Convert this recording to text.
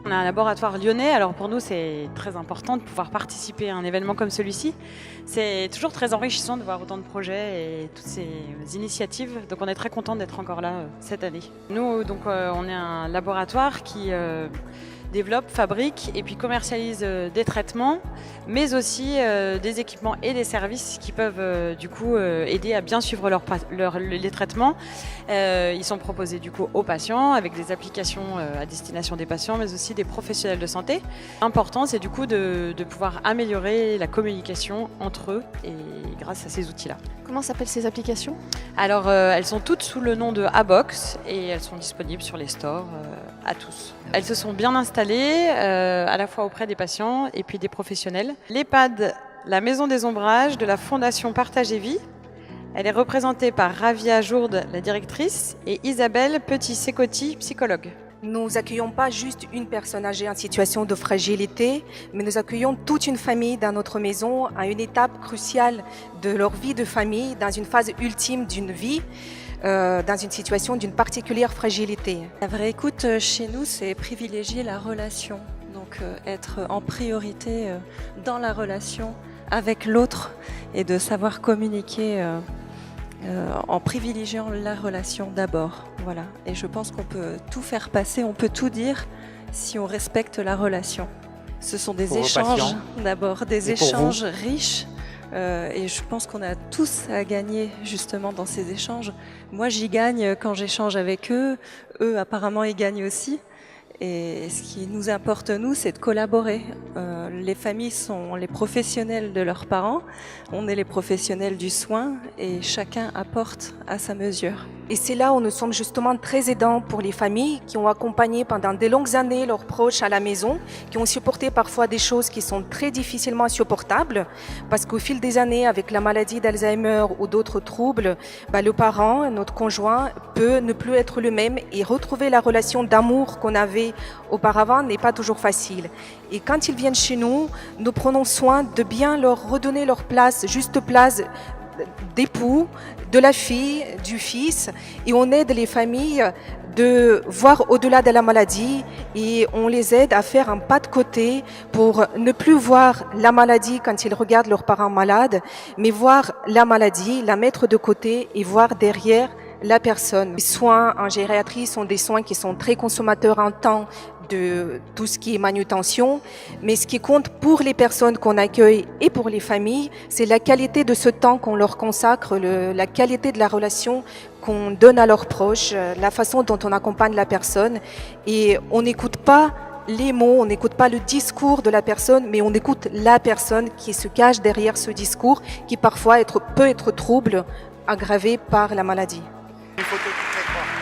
On a un laboratoire lyonnais, alors pour nous c'est très important de pouvoir participer à un événement comme celui-ci. C'est toujours très enrichissant de voir autant de projets et toutes ces initiatives, donc on est très content d'être encore là cette année. Nous donc on est un laboratoire qui développe, fabrique et puis commercialise des traitements, mais aussi des équipements et des services qui peuvent du coup aider à bien suivre les traitements. Ils sont proposés du coup aux patients avec des applications à destination des patients, mais aussi des professionnels de santé. L'important, c'est du coup de pouvoir améliorer la communication entre eux et grâce à ces outils-là. Comment s'appellent ces applications? Alors, elles sont toutes sous le nom de Abox et elles sont disponibles sur les stores à tous. Elles se sont bien installées à la fois auprès des patients et puis des professionnels. L'EHPAD, la Maison des Ombrages de la Fondation Partage et Vie. Elle est représentée par Ravia Jourde, la directrice, et Isabelle Petit-Secotti, psychologue. Nous accueillons pas juste une personne âgée en situation de fragilité, mais nous accueillons toute une famille dans notre maison à une étape cruciale de leur vie de famille, dans une phase ultime d'une vie, dans une situation d'une particulière fragilité. La vraie écoute chez nous, c'est privilégier la relation, donc être en priorité dans la relation avec l'autre et de savoir communiquer en privilégiant la relation d'abord. Voilà. Et je pense qu'on peut tout faire passer, on peut tout dire si on respecte la relation. Ce sont des échanges d'abord, des échanges riches. Et je pense qu'on a tous à gagner justement dans ces échanges. Moi, j'y gagne quand j'échange avec eux. Eux, apparemment, ils gagnent aussi. Et ce qui nous importe, nous, c'est de collaborer. Les familles sont les professionnels de leurs parents, on est les professionnels du soin et chacun apporte à sa mesure. Et c'est là où nous sommes justement très aidants pour les familles qui ont accompagné pendant de longues années leurs proches à la maison, qui ont supporté parfois des choses qui sont très difficilement supportables, parce qu'au fil des années, avec la maladie d'Alzheimer ou d'autres troubles, le parent, notre conjoint, peut ne plus être le même et retrouver la relation d'amour qu'on avait auparavant n'est pas toujours facile. Et quand ils viennent chez nous, nous prenons soin de bien leur redonner leur place, juste place d'époux, de la fille, du fils, et on aide les familles de voir au-delà de la maladie et on les aide à faire un pas de côté pour ne plus voir la maladie quand ils regardent leurs parents malades, mais voir la maladie, la mettre de côté et voir derrière la personne. Les soins en gériatrie sont des soins qui sont très consommateurs en temps de tout ce qui est manutention, mais ce qui compte pour les personnes qu'on accueille et pour les familles, c'est la qualité de ce temps qu'on leur consacre, la qualité de la relation qu'on donne à leurs proches, la façon dont on accompagne la personne. Et on n'écoute pas les mots, on n'écoute pas le discours de la personne, mais on écoute la personne qui se cache derrière ce discours, qui parfois peut être trouble, aggravé par la maladie. Il faut tout très fort.